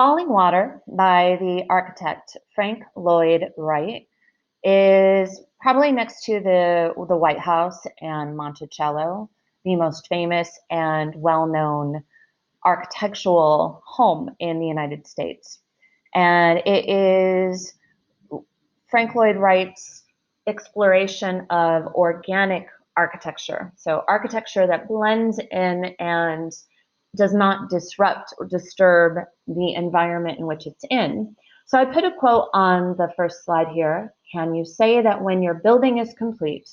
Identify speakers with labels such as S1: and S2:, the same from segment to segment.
S1: Fallingwater by the architect Frank Lloyd Wright is probably next to the White House and Monticello, the most famous and well-known architectural home in the United States. And it is Frank Lloyd Wright's exploration of organic architecture. So architecture that blends in and does not disrupt or disturb the environment in which it's in. So I put a quote on the first slide here. Can you say that when your building is complete,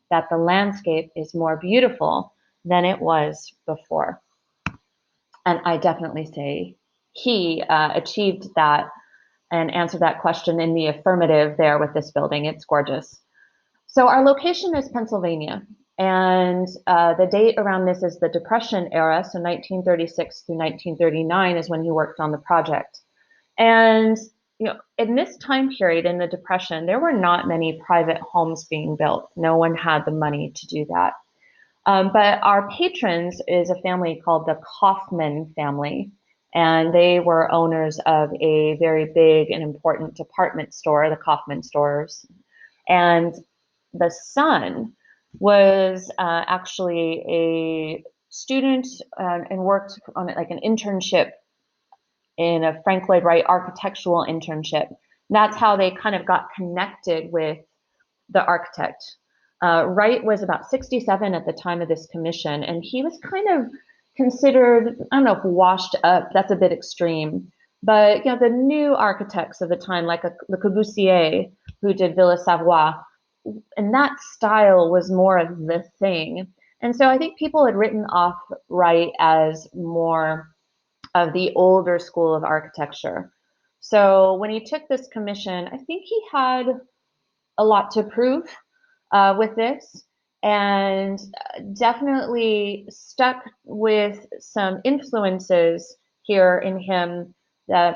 S1: that the landscape is more beautiful than it was before? And I definitely say he achieved that and answered that question in the affirmative there with this building. It's gorgeous. So our location is Pennsylvania, and the date around this is the Depression era, so 1936 through 1939 is when he worked on the project. And in this time period in the Depression, there were not many private homes being built. No one had the money to do that. But our patrons is a family called the Kaufman family, and they were owners of a very big and important department store, the Kaufman stores. And the son was actually a student and worked on like an internship in a Frank Lloyd Wright architectural internship. And that's how they kind of got connected with the architect. Wright was about 67 at the time of this commission, and he was kind of considered, I don't know if washed up, that's a bit extreme, but the new architects of the time, like Le Corbusier, who did Villa Savoye, and that style was more of the thing. And so I think people had written off Wright as more of the older school of architecture. So when he took this commission, I think he had a lot to prove with this, and definitely stuck with some influences here in him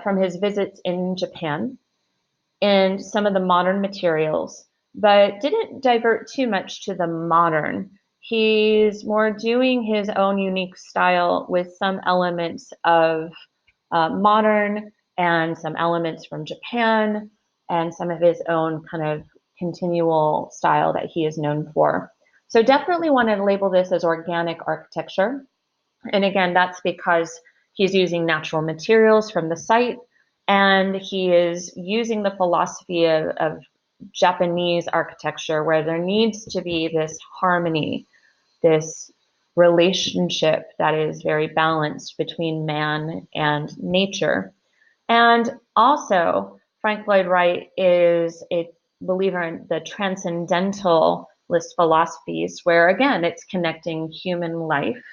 S1: from his visits in Japan and some of the modern materials, but didn't divert too much to the modern. He's more doing his own unique style with some elements of modern and some elements from Japan and some of his own kind of continual style that he is known for. So definitely want to label this as organic architecture. And again, that's because he's using natural materials from the site, and he is using the philosophy of Japanese architecture, where there needs to be this harmony, this relationship that is very balanced between man and nature. And also, Frank Lloyd Wright is a believer in the transcendentalist philosophies, where again, it's connecting human life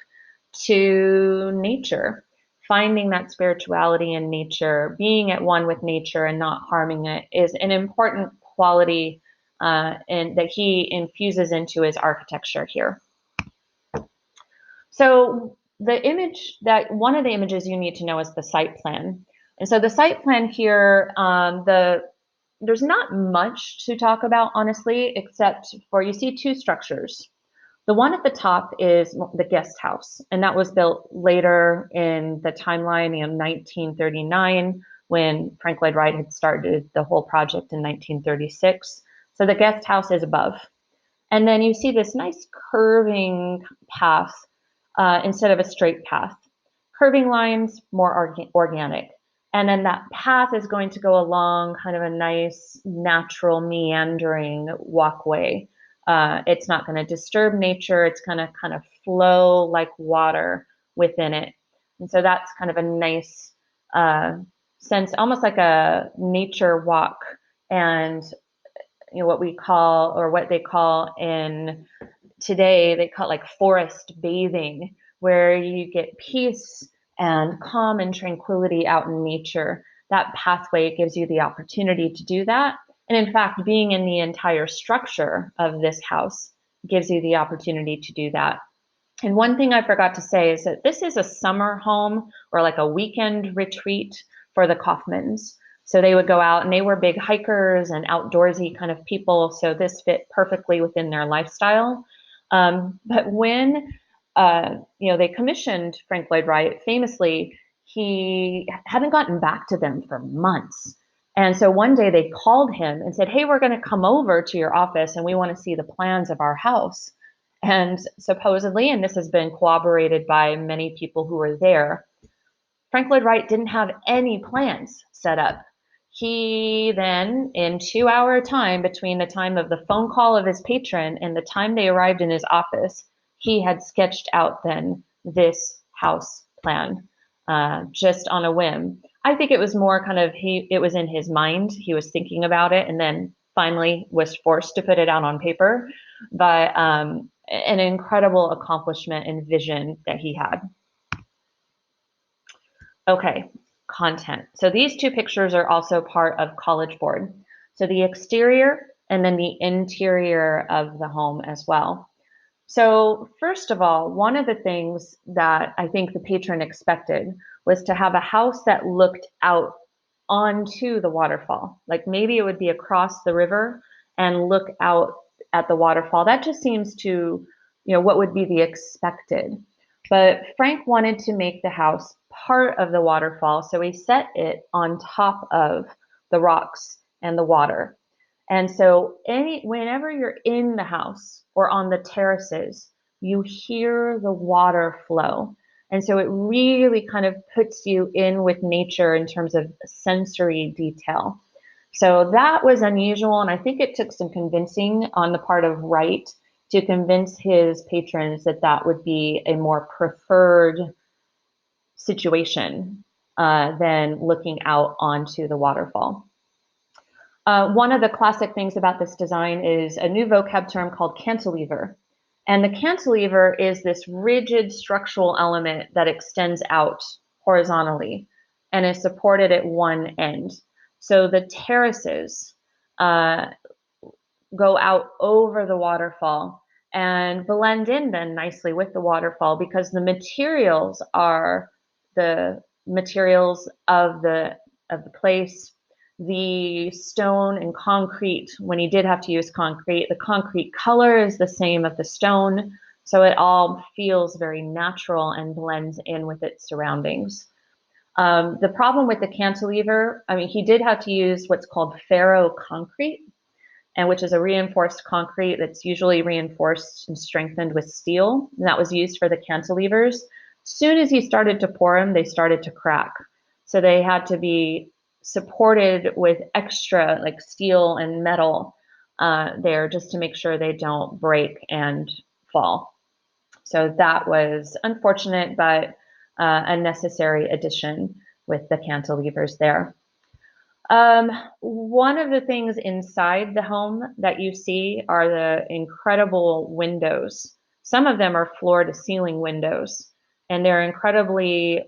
S1: to nature, finding that spirituality in nature, being at one with nature and not harming it is an important quality and that he infuses into his architecture here. So the image one of the images you need to know is the site plan. And so the site plan here, there's not much to talk about, honestly, except for you see two structures. The one at the top is the guest house, and that was built later in the timeline in 1939 when Frank Lloyd Wright had started the whole project in 1936. So the guest house is above. And then you see this nice curving path instead of a straight path. Curving lines, more organic. And then that path is going to go along kind of a nice, natural, meandering walkway. It's not going to disturb nature. It's going to kind of flow like water within it. And so that's kind of a nice sense, almost like a nature walk. And what we call, or what they call in today, they call it like forest bathing, where you get peace and calm and tranquility out in nature. That pathway gives you the opportunity to do that. And in fact, being in the entire structure of this house gives you the opportunity to do that. And one thing I forgot to say is that this is a summer home or like a weekend retreat for the Kaufmans. So they would go out, and they were big hikers and outdoorsy kind of people. So this fit perfectly within their lifestyle. But when they commissioned Frank Lloyd Wright, famously, he hadn't gotten back to them for months. And so one day they called him and said, "Hey, we're going to come over to your office and we want to see the plans of our house." And supposedly, and this has been corroborated by many people who were there, Frank Lloyd Wright didn't have any plans set up. He then, in 2 hour time between the time of the phone call of his patron and the time they arrived in his office, he had sketched out then this house plan, just on a whim. I think it was more kind of it was in his mind. He was thinking about it and then finally was forced to put it out on paper. But an incredible accomplishment and vision that he had. Okay, content. So these two pictures are also part of College Board. So the exterior and then the interior of the home as well. So first of all, one of the things that I think the patron expected was to have a house that looked out onto the waterfall. Like maybe it would be across the river and look out at the waterfall. That just seems to, what would be the expected. But Frank wanted to make the house part of the waterfall, so he set it on top of the rocks and the water. And so whenever you're in the house or on the terraces, you hear the water flow. And so it really kind of puts you in with nature in terms of sensory detail. So that was unusual, and I think it took some convincing on the part of Wright to convince his patrons that that would be a more preferred situation than looking out onto the waterfall. One of the classic things about this design is a new vocab term called cantilever. And the cantilever is this rigid structural element that extends out horizontally and is supported at one end. So the terraces go out over the waterfall and blend in then nicely with the waterfall because the materials are the materials of the place. The stone and concrete, when he did have to use concrete, the concrete color is the same of the stone, so it all feels very natural and blends in with its surroundings. The problem with the cantilever, I mean, he did have to use what's called ferro concrete, and which is a reinforced concrete that's usually reinforced and strengthened with steel. And that was used for the cantilevers. As soon as he started to pour them, they started to crack. So they had to be supported with extra like steel and metal there just to make sure they don't break and fall. So that was unfortunate, but a necessary addition with the cantilevers there. One of the things inside the home that you see are the incredible windows. Some of them are floor to ceiling windows, and they're incredibly,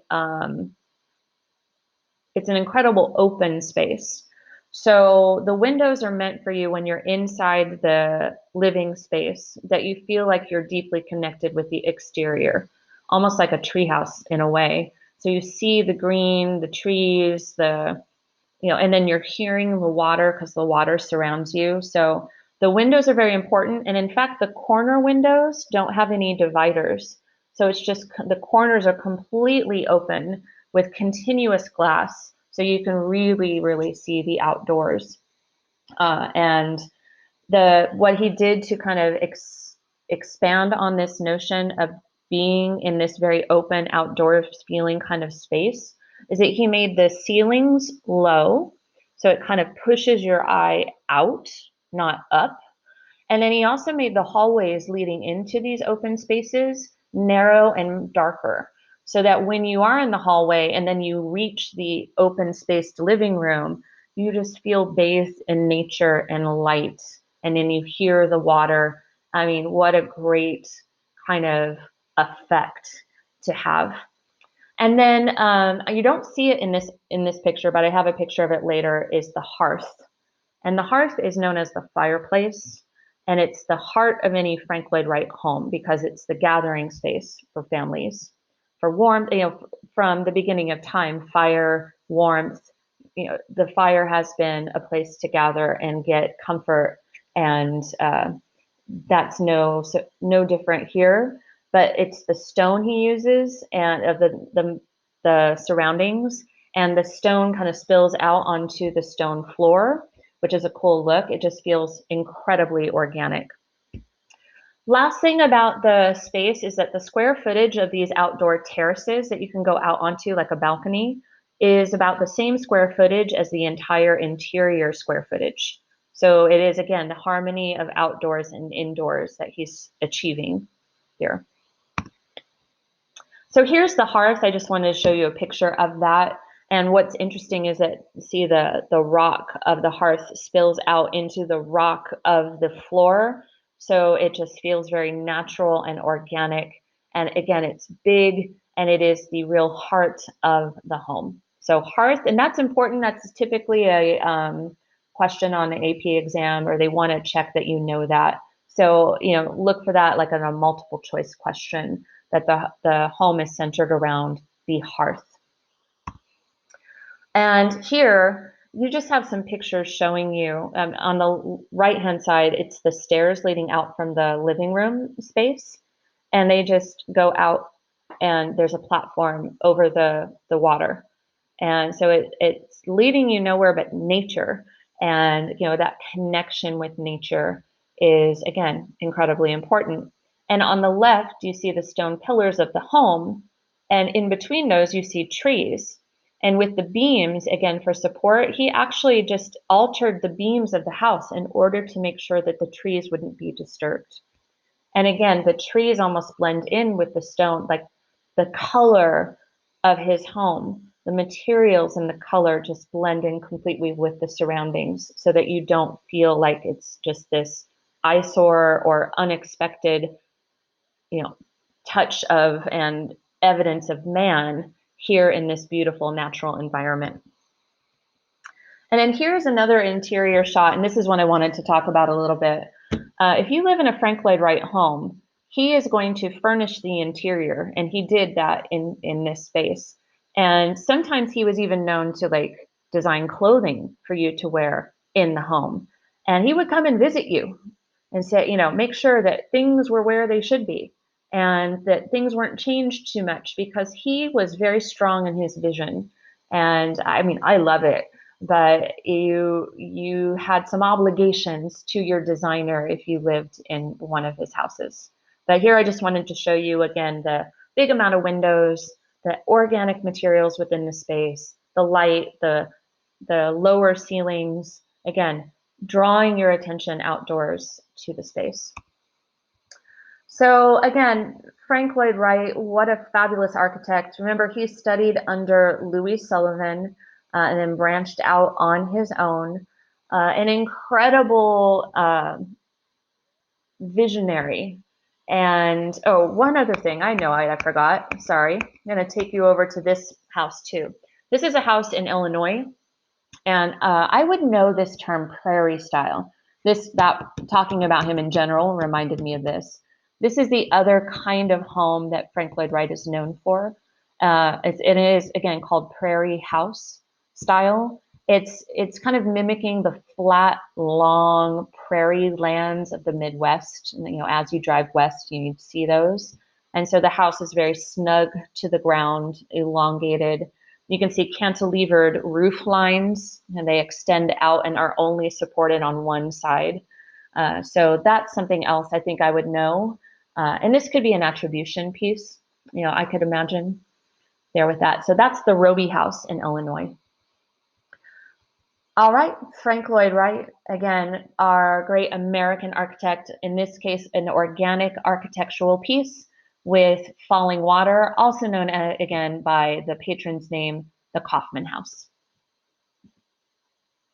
S1: it's an incredible open space. So the windows are meant for you when you're inside the living space, that you feel like you're deeply connected with the exterior, almost like a treehouse in a way. So you see the green, the trees, and then you're hearing the water because the water surrounds you. So the windows are very important. And in fact, the corner windows don't have any dividers. So it's just the corners are completely open with continuous glass. So you can really, really see the outdoors. And what he did to kind of expand on this notion of being in this very open outdoors feeling kind of space is that he made the ceilings low, so it kind of pushes your eye out, not up. And then he also made the hallways leading into these open spaces narrow and darker, so that when you are in the hallway and then you reach the open spaced living room, you just feel bathed in nature and light. And then you hear the water. I mean, what a great kind of effect to have. And then you don't see it in this picture, but I have a picture of it later, is the hearth. And the hearth is known as the fireplace. And it's the heart of any Frank Lloyd Wright home because it's the gathering space for families, for warmth, from the beginning of time, fire, warmth, the fire has been a place to gather and get comfort. And that's no different here, but it's the stone he uses and of the the surroundings, and the stone kind of spills out onto the stone floor, which is a cool look. It just feels incredibly organic. Last thing about the space is that the square footage of these outdoor terraces that you can go out onto, like a balcony, is about the same square footage as the entire interior square footage. So it is, again, the harmony of outdoors and indoors that he's achieving here. So here's the hearth. I just wanted to show you a picture of that. And what's interesting is that, see, the rock of the hearth spills out into the rock of the floor. So it just feels very natural and organic. And again, it's big, and it is the real heart of the home. So hearth, and that's important. That's typically a question on the AP exam, or they want to check that you know that. So, look for that like on a multiple choice question, that the home is centered around the hearth. And here, you just have some pictures showing you, on the right-hand side, it's the stairs leading out from the living room space. And they just go out, and there's a platform over the water. And so it's leading you nowhere but nature. And, that connection with nature is, again, incredibly important. And on the left, you see the stone pillars of the home. And in between those, you see trees. And with the beams, again, for support, he actually just altered the beams of the house in order to make sure that the trees wouldn't be disturbed. And again, the trees almost blend in with the stone, like the color of his home, the materials and the color just blend in completely with the surroundings, so that you don't feel like it's just this eyesore or unexpected, touch of and evidence of man here in this beautiful natural environment. And then here's another interior shot, and this is one I wanted to talk about a little bit. If you live in a Frank Lloyd Wright home, he is going to furnish the interior, and he did that in this space. And sometimes he was even known to design clothing for you to wear in the home. And he would come and visit you and say, make sure that things were where they should be, and that things weren't changed too much, because he was very strong in his vision. And I mean, I love it. But you had some obligations to your designer if you lived in one of his houses. But here I just wanted to show you again the big amount of windows, the organic materials within the space, the light, the lower ceilings, again, drawing your attention outdoors to the space. So again, Frank Lloyd Wright, what a fabulous architect. Remember, he studied under Louis Sullivan, and then branched out on his own. An incredible visionary. And one other thing, I forgot, sorry. I'm gonna take you over to this house too. This is a house in Illinois, and I would know this term, prairie style. Talking about him in general reminded me of this. This is the other kind of home that Frank Lloyd Wright is known for. It is, again, called Prairie House style. It's kind of mimicking the flat, long prairie lands of the Midwest. And, as you drive west, you see those. And so the house is very snug to the ground, elongated. You can see cantilevered roof lines, and they extend out and are only supported on one side. So that's something else I think I would know. And this could be an attribution piece, I could imagine there with that. So that's the Roby House in Illinois. All right, Frank Lloyd Wright, again, our great American architect, in this case, an organic architectural piece with Fallingwater, also known again by the patron's name, the Kaufman House.